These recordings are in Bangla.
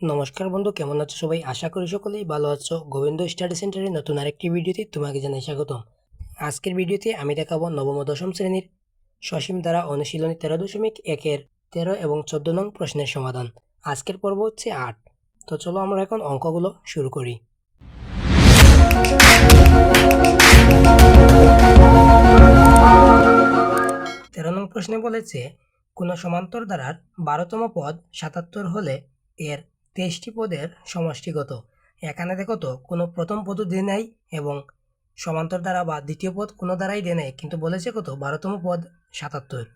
নমস্কার বন্ধু, কেমন আছো সবাই? আশা করি সকলেই ভালো আছো। গোবিন্দ স্টাডি সেন্টারের নতুন আরেকটি ভিডিওতে তোমাকে জানাই স্বাগতম। আজকের ভিডিওতে আমি দেখাবো নবম ও দশম শ্রেণীর সসীম ধারা অনুশীলনী 13.1-এর 13 এবং 14 নং প্রশ্নের সমাধান। আজকের পর্ব হচ্ছে 8। তো চলো আমরা এখন অঙ্কগুলো শুরু করি। 13 নং প্রশ্নে বলেছে কোনো সমান্তর ধারার 12তম পদ 77 হলে এর 23টি পদের সমষ্টি কত? এখানে দেখো তো কোনো প্রথম পদও দিয়ে নাই এবং সমান্তর ধারা বা দ্বিতীয় পদ কোনো দ্বারাই দিয়ে নেই, কিন্তু বলেছে কত? 12তম পদ 77।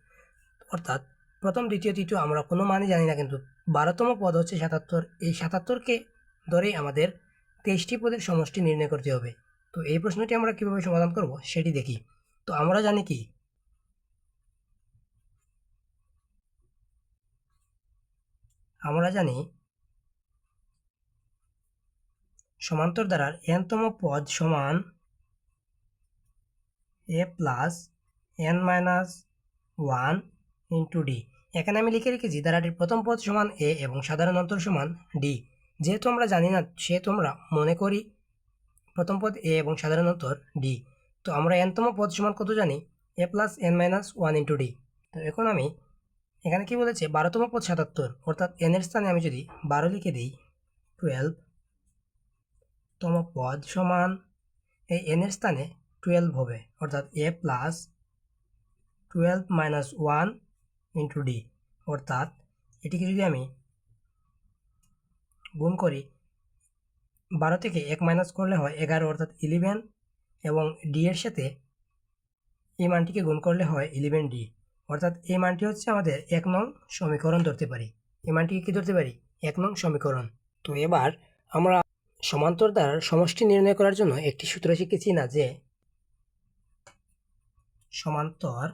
অর্থাৎ প্রথম দ্বিতীয় তৃতীয় আমরা কোনো মানই জানি না, কিন্তু 12তম পদ হচ্ছে 77। এই 77কে ধরেই আমাদের 23টি পদের সমষ্টি নির্ণয় করতে হবে। তো এই প্রশ্নটি আমরা কিভাবে সমাধান করব সেটি দেখি। তো আমরা জানি কি, আমরা জানি সমান্তর ধারার n-তম পদ সমান a plus n minus 1 into D. এখানে আমি লিখে রেখেছি ধারাটির প্রথম পদ সমান a এবং সাধারণ অন্তর সমান d। যেহেতু আমরা জানি না সেহেতু আমরা মনে করি প্রথম পদ a এবং সাধারণ অন্তর d। তো আমরা n-তম পদ সমান কত জানি? a plus n minus 1 into D. তো এখন আমি এখানে কি বলেছে? 12তম পদ 77, অর্থাৎ n এর স্থানে আমি যদি 12 লিখে দিই, 12তম পদ সমান এই n এর স্থানে 12 হবে, অর্থাৎ a plus 12 minus 1 into D. অর্থাৎ এটিকে যদি আমি গুণ করি, 12 থেকে 1 মাইনাস করলে হয় 11, অর্থাৎ 11, এবং ডি এর সাথে এই মানটিকে গুণ করলে হয় 11d। অর্থাৎ এই মানটি হচ্ছে আমাদের 1 নং সমীকরণ ধরতে পারি। এই মানটিকে কি ধরতে পারি? 1 নং সমীকরণ। তো এবার আমরা সমান্তর ধারার সমষ্টি নির্ণয় করার জন্য একটি সূত্র শিখেছি না, যে সমান্তর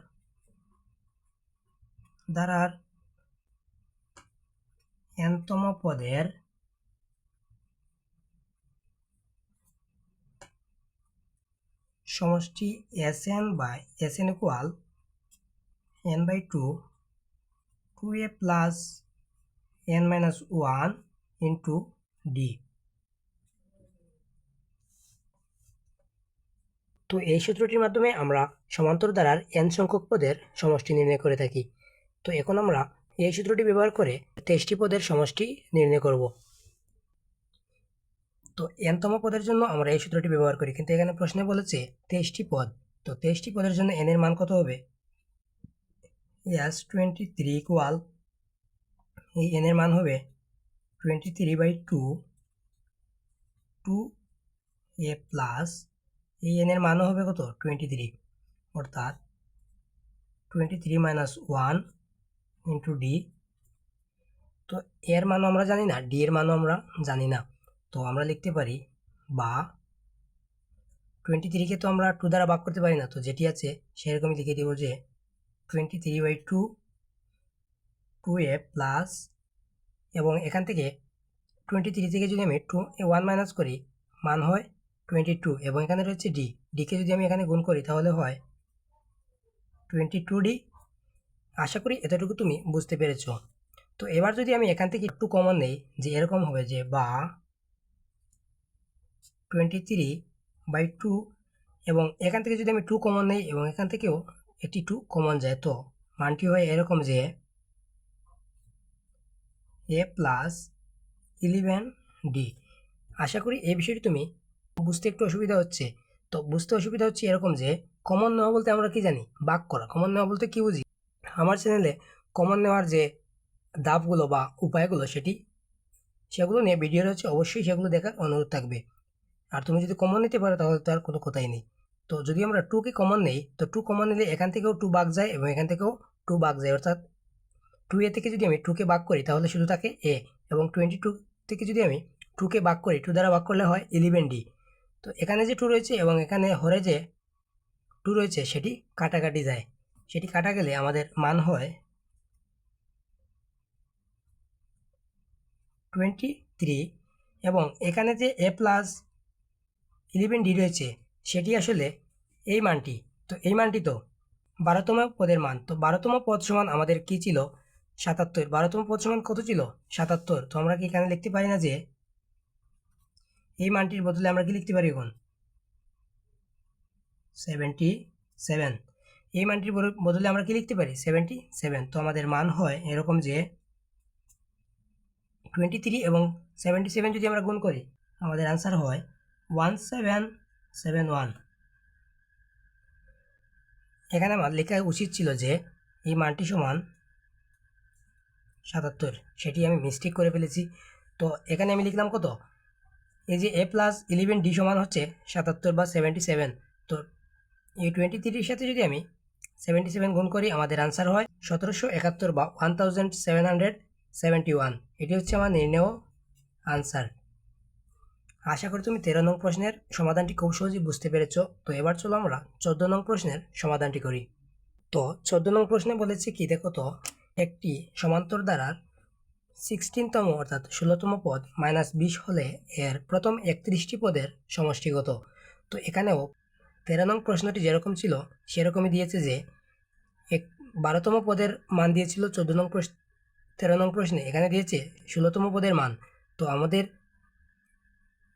ধারার n-তম পদের সমষ্টি Sn by Sn equal n by 2 2a plus n minus 1 into D. তো এই সূত্রটির মাধ্যমে আমরা সমান্তর ধারার n সংখ্যক পদের সমষ্টি নির্ণয় করে থাকি। তো এখন আমরা এই সূত্রটি ব্যবহার করে 23টি পদের সমষ্টি নির্ণয় করব। তো n-তম পদের জন্য আমরা এই সূত্রটি ব্যবহার করি, কিন্তু এখানে প্রশ্নে বলেছে 23টি পদ। তো 23টি পদের জন্য n এর মান কত হবে? s23 ইকুয়াল, এই n এর মান হবে 23/2 2a প্লাস এই n এর মানও হবে কত? 23, অর্থাৎ 23 মাইনাস 1 ইন্টু ডি। তো এর মানও আমরা জানি না, ডি এর মানও আমরা জানি না। তো আমরা লিখতে পারি, বা 23কে তো আমরা 2 দ্বারা ভাগ করতে পারি না, তো যেটি আছে সেরকমই লিখে দিব, যে 23/2 2a প্লাস, এবং এখান থেকে 23 থেকে যদি আমি 1 মাইনাস করি, মান হয় 22, এবং এখানে রয়েছে ডি। ডিকে যদি আমি এখানে গুণ করি তাহলে হয় 22d। আশা করি এতটুকু তুমি বুঝতে পেরেছ। তো এবার যদি আমি এখান থেকে একটু কমন নেই, যে এরকম হবে, যে বা 23/2, এবং এখান থেকে যদি আমি 2 কমন নেই এবং এখান থেকেও একটি 2 কমন যায়, তো মানটি হয় এরকম, যে a প্লাস 11d। আশা করি এই বিষয়টি তুমি বুঝতে একটু অসুবিধা হচ্ছে। তো বুঝতে অসুবিধা হচ্ছে এরকম, যে কমন নেওয়া বলতে আমরা কি জানি? ভাগ করা। কমন নেওয়া বলতে কি বুঝি? আমার চ্যানেলে কমন নেওয়ার যে ধাপগুলো বা উপায়গুলো সেগুলো নিয়ে ভিডিও রয়েছে, অবশ্যই সেগুলো দেখার অনুরোধ থাকবে। আর তুমি যদি কমন নিতে পারো তাহলে তার কোনো কথাই নেই। তো যদি আমরা 2কে কমন নেই, তো 2 কমন নিলে এখান থেকেও 2 ভাগ যায় এবং এখান থেকেও 2 ভাগ যায়, অর্থাৎ 2a থেকে যদি আমি 2কে ভাগ করি তাহলে শুধু থাকে a, এবং 22 থেকে যদি আমি 2কে ভাগ করি, 2 দ্বারা ভাগ করলে হয় 11d। তো এখানে যে 2 রয়েছে এবং এখানে হরে যে 2 রয়েছে সেটি কাটাকাটি যায়। সেটি কাটা গেলে আমাদের মান হয় 23, এবং এখানে যে a প্লাস 11d রয়েছে সেটি আসলে এই মানটি। তো এই মানটি তো 12তম পদের মান। তো 12তম পদ সমান আমাদের কি ছিল? 77, 12তম পদ সমান কত ছিল? 77। তো আমরা কি এখানে লিখতে পারি না যে এই মানটির বদলে আমরা কি লিখতে পারি এখন 77? এই মানটির বদলে আমরা কি লিখতে পারি 77। তো আমাদের মান হয় এরকম যে 23 এবং 77 যদি আমরা গুণ করি আমাদের আনসার হয় 1771। এখানে আমার লেখা উচিত ছিল যে এই মানটি সমান 77, সেটি আমি মিস্টেক করে ফেলেছি। তো এখানে আমি লিখলাম কত, এই যে a+11d সমান হচ্ছে 77 বা 77। তো এই 23-র সাথে যদি আমি 77 গুণ করি আমাদের আনসার হয় 1771 বা 1771। এটি হচ্ছে আমার নির্ণেয় আনসার। আশা করি তুমি 13 নং প্রশ্নের সমাধানটি খুব সহজেই বুঝতে পেরেছ। তো এবার চলো আমরা 14 নং প্রশ্নের সমাধানটি করি। তো 14 নং প্রশ্নে বলেছে কি, দেখো তো, একটি সমান্তর দ্বারার 16তম অর্থাৎ 16তম পদ -20 হলে এর প্রথম 31টি পদের সমষ্টি কত? তো এখানেও 13 নং প্রশ্নটি যেরকম ছিল সেরকমই দিয়েছে যে 12তম পদের মান দিয়েছিল 13 নং প্রশ্নে, এখানে দিয়েছে 16তম পদের মান। তো আমাদের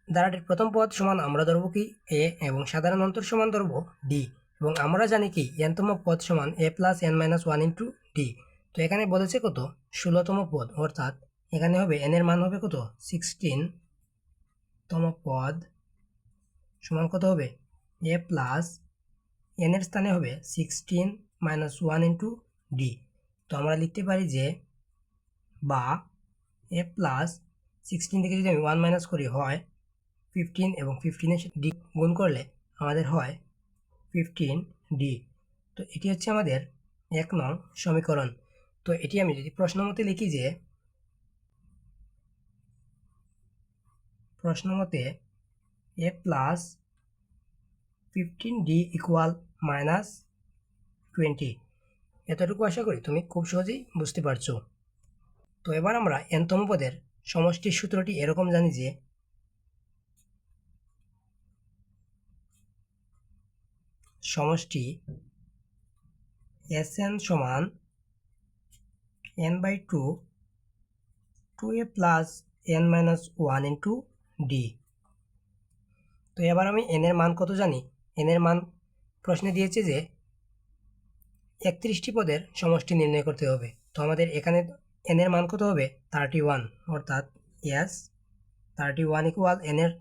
দ্বারাটির প্রথম পদ সমান আমরা ধরবো কি এ এবং সাধারণ অন্তর সমান ধরবো ডি, এবং আমরা জানি কি nতম পদ সমান a+n-1 ইন্টু ডি। তো এখানে বলেছে কত 16তম পদ, অর্থাৎ এখানে হবে n এর মান হবে কত 16তম পদ সমান কত হবে a+n এর স্থানে হবে 16-1 ইন্টু ডি। তো আমরা লিখতে পারি যে বা a+16 থেকে যদি আমি 1 মাইনাস করি হয় 15 এবং 15-এর সাথে ডি গুণ করলে আমাদের হয় 15d। তো এটি হচ্ছে আমাদের 1 নং সমীকরণ। তো এটি আমি যদি প্রশ্ন মতে লিখি যে প্রশ্ন মতে a+15d ইকুয়াল -20, এতটুকু আশা করি তুমি খুব সহজেই বুঝতে পারছো। তো এবার আমরা nতম পদের সমষ্টির সূত্রটি এরকম জানি যে সমষ্টি Sn সমান n/2 2a+n-1 ইন্টু ডি। তো এবার আমি n এর মান কত জানি, n এর মান প্রশ্নে দিয়েছে যে 31টি পদের সমষ্টি নির্ণয় করতে হবে। তো আমাদের এখানে n এর মান কত হবে 31, অর্থাৎ s 31 ইকুয়াল n এর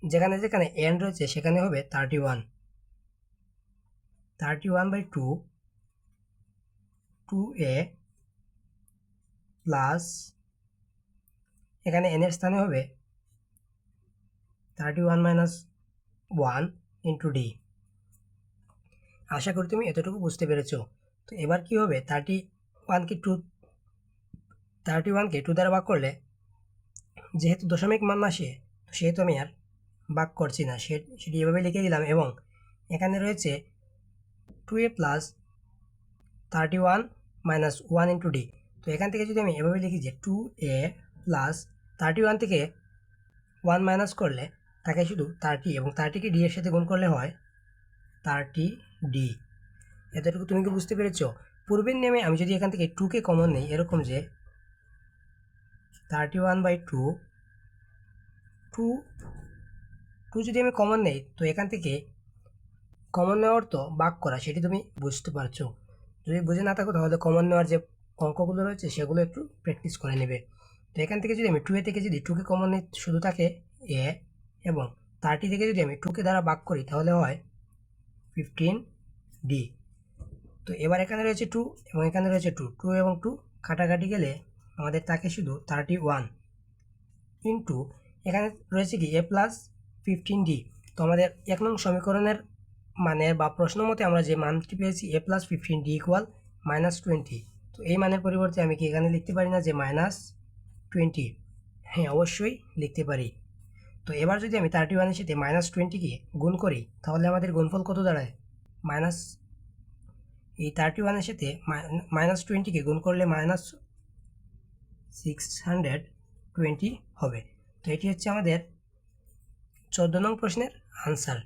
যেখানে যেখানে n রয়েছে সেখানে হবে 31/2 2a প্লাস এখানে n এর স্থানে হবে 31-1 ইন্টু ডি। আশা করি তুমি এতটুকু বুঝতে পেরেছো। তো এবার কি হবে 31কে 2 দ্বারা ভাগ করলে যেহেতু দশমিক মান আসে সেহেতু আমি আর ভাগ করছি না, সেটি এভাবে লিখে দিলাম। এবং এখানে রয়েছে 2a প্লাস 31-1 ইন্টু ডি। তো এখান থেকে যদি আমি এভাবে লিখি যে 2a প্লাস 31 থেকে 1 মাইনাস করলে তাকে শুধু 30 এবং 30কে ডি এর সাথে গুণ করলে হয় 30d। এতটুকু তুমি কি বুঝতে পেরেছো? পূর্বের নিয়মে আমি যদি এখান থেকে 2কে কমন নেই, এরকম যে 31/2 2 যদি আমি কমন নেই, তো এখান থেকে কমন নেওয়ার তো ভাগ করা, সেটি তুমি বুঝতে পারছো। যদি বুঝে না থাকো তাহলে কমন নেওয়ার যে অঙ্কগুলো রয়েছে সেগুলো একটু প্র্যাকটিস করে নেবে। তো এখান থেকে যদি আমি 2a থেকে যদি 2কে কমন নিই শুধু থাকে a, এবং 30 থেকে যদি আমি 2কে দ্বারা ভাগ করি তাহলে হয় 15d। তো এবার এখানে রয়েছে 2 এবং এখানে রয়েছে 2 এবং 2 কাটাকাটি গেলে আমাদের থাকে শুধু 31 ইন্টু এখানে রয়েছে কি a+15d। তো আমাদের 1 নং সমীকরণের মানে বা প্রশ্ন মতে আমরা যে মানটি পেয়েছি a+15d ইকুয়াল -20। তো এই মানের পরিবর্তে আমি কি এখানে লিখতে পারি না যে -20? হ্যাঁ, অবশ্যই লিখতে পারি। তো এবার যদি আমি 31-এর সাথে -20কে গুণ করি তাহলে আমাদের গুণফল কত দাঁড়ায় এই 31-এর সাথে -20কে গুণ করলে -620 হবে। তো এটি হচ্ছে আমাদের 14 নং প্রশ্নের আনসার।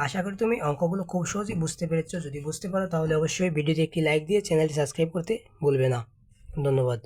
আশা করি তুমি অঙ্কগুলো খুব সহজেই বুঝতে পেরেছো। যদি বুঝতে পারো তাহলে অবশ্যই ভিডিওতে একটি লাইক দিয়ে চ্যানেলটি সাবস্ক্রাইব করতে ভুলবে না। ধন্যবাদ।